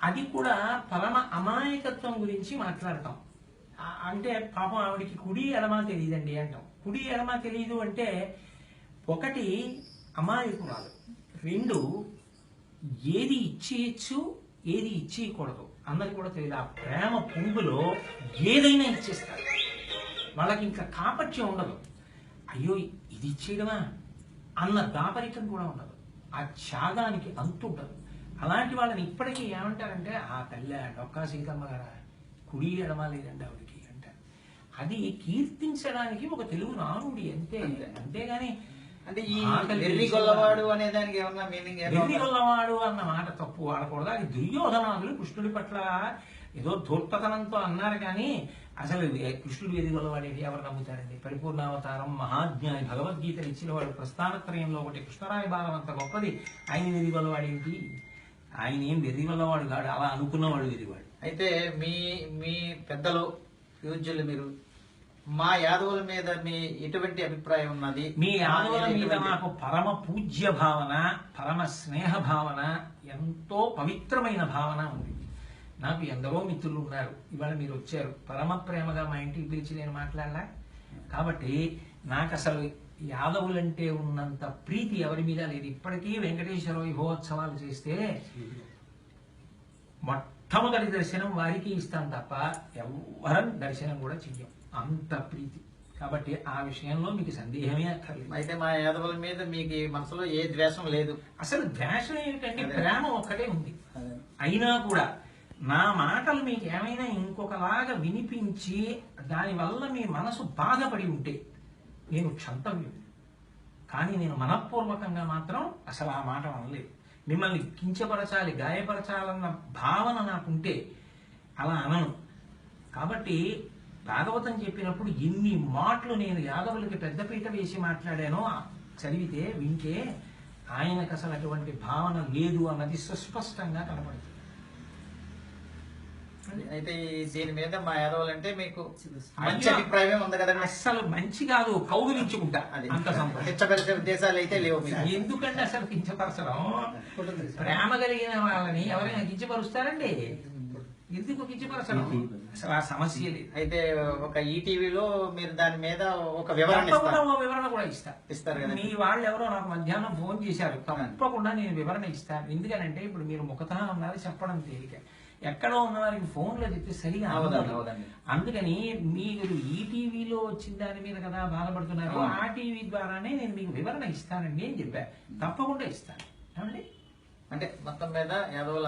అది కూడా పరమ అమాయకత్వం గురించి మాట్లాడతాం. అంటే పాపం ఆవిడికి కుడి ఎడమ తెలియదండి అంటాం. కుడి ఎడమ తెలియదు అంటే ఒకటి అమాయకురాలు, రెండు ఏది ఇచ్చేయచ్చు ఏది ఇచ్చేయకూడదు అన్నది కూడా తెలియదు. ఆ ప్రేమ పొంగులో ఏదైనా ఇచ్చేస్తారు. వాళ్ళకి ఇంకా కాపట్యం ఉండదు. అయ్యో ఇది ఇచ్చేయడమా అన్న దాపరికం కూడా ఉండదు. ఆ త్యాగానికి అంతు ఉండదు. అలాంటి వాళ్ళని ఇప్పటికీ ఏమంటారంటే ఆ తల్లి డొక్కా సీతమ్మ గారా, కుడి ఎడమ లేదండి ఆవిడికి అంటారు. అది కీర్తించడానికి ఒక తెలుగు నానుడి అంతే. అంతేగాని అంటే ఈ వెర్రి గొల్లవాడు అనే దానికి ఏమన్నా మీనింగ్? వెర్రి గొల్లవాడు అన్న మాట తప్పు వాడకూడదు. అది దుర్యోధనాదులు కృష్ణుడి పట్ల ఏదో ధూర్తతనంతో అన్నారు కానీ అసలు కృష్ణుడు వెర్రి గొల్లవాడేది ఎవరు నమ్ముతారండి? పరిపూర్ణావతారం మహాజ్ఞాని భగవద్గీతలు ఇచ్చిన వాడు, ప్రస్థానత్రయంలో ఒకటి కృష్ణరాయ బాలం అంత గొప్పది. ఆయన వెర్రి గొల్లవాడేంటి? ఆయన ఏం వెర్రి గొల్లవాడు కాడు, అలా అనుకున్నవాడు వెర్రివాడు. అయితే మీ మీ పెద్దలు పూజ్యులు మీరు మా యాదవుల మీద మీ ఎటువంటి అభిప్రాయం ఉన్నది? మీ యాదవుల మీద నాకు పరమ పూజ్య భావన, పరమ స్నేహ భావన, ఎంతో పవిత్రమైన భావన ఉంది. నాకు ఎందరో మిత్రులు ఉన్నారు. ఇవాళ మీరు వచ్చారు, పరమ ప్రేమగా మా ఇంటికి పిలిచి నేను మాట్లాడలా. కాబట్టి నాకు అసలు యాదవులంటే ఉన్నంత ప్రీతి ఎవరి మీద లేదు. ఇప్పటికీ వెంకటేశ్వర వైభవోత్సవాలు చేస్తే మొట్టమొదటి దర్శనం వారికి ఇస్తాం తప్ప ఎవరం దర్శనం కూడా చెయ్యం. అంత ప్రీతి. కాబట్టి ఆ విషయంలో మీకు సందేహమే అక్కర్లేదు. అయితే మా యాదవుల మీద మీకు మనసులో ఏ ద్వేషం లేదు? అసలు ద్వేషం ఏమిటంటే ప్రేమ ఒక్కటే ఉంది. అయినా కూడా నా మాటలు మీకు ఏమైనా ఇంకొకలాగా వినిపించి దానివల్ల మీ మనసు బాధపడి ఉంటే నేను క్షంతవ్యం. కానీ నేను మనఃపూర్వకంగా మాత్రం అసలు ఆ మాట అనలేదు. మిమ్మల్ని కించపరచాలి, గాయపరచాలన్న భావన నాకుంటే అలా అనను. కాబట్టి భాగవతం చెప్పినప్పుడు ఎన్ని మాటలు నేను యాదవులకి పెద్దపీట వేసి మాట్లాడానో చదివితే వింటే ఆయనకు అసలు అటువంటి భావన లేదు అన్నది సుస్పష్టంగా కనపడుతుంది. అయితే దీని మీద మా యాదవులు అంటే మీకు మంచి అభిప్రాయం ఉంది కదండి? అసలు మంచి కాదు, కౌగులించుకుంటా. అంత కించపరిచే ఉద్దేశాలు అయితే లేవు. ఎందుకంటే అసలు కించపరచడం, ప్రేమ కలిగిన వాళ్ళని ఎవరైనా కించపరుస్తారండి? ఎందుకు కించపరచడం? అసలు ఆ సమస్య లేదు. అయితే ఒక ఈటీవీలో మీరు దాని మీద ఒక వివరణ కూడా ఇస్తారు కదా. మీ వాళ్ళు ఎవరో నాకు మధ్యాహ్నం ఫోన్ చేశారు, తప్పకుండా నేను వివరణ ఇస్తాను. ఎందుకనంటే ఇప్పుడు మీరు ముఖతః ఉన్నారు, చెప్పడం తేలిక. ఎక్కడో ఉన్న వారికి ఫోన్లో చెప్తే సరిగా అవదండి. అందుకని మీరు ఈటీవీలో వచ్చిన దాని మీద కదా బాధపడుతున్నారు. ఆ టీవీ ద్వారానే నేను మీకు వివరణ ఇస్తానండి అని చెప్పా. తప్పకుండా ఇస్తాను. అంటే మొత్తం మీద యాదవుల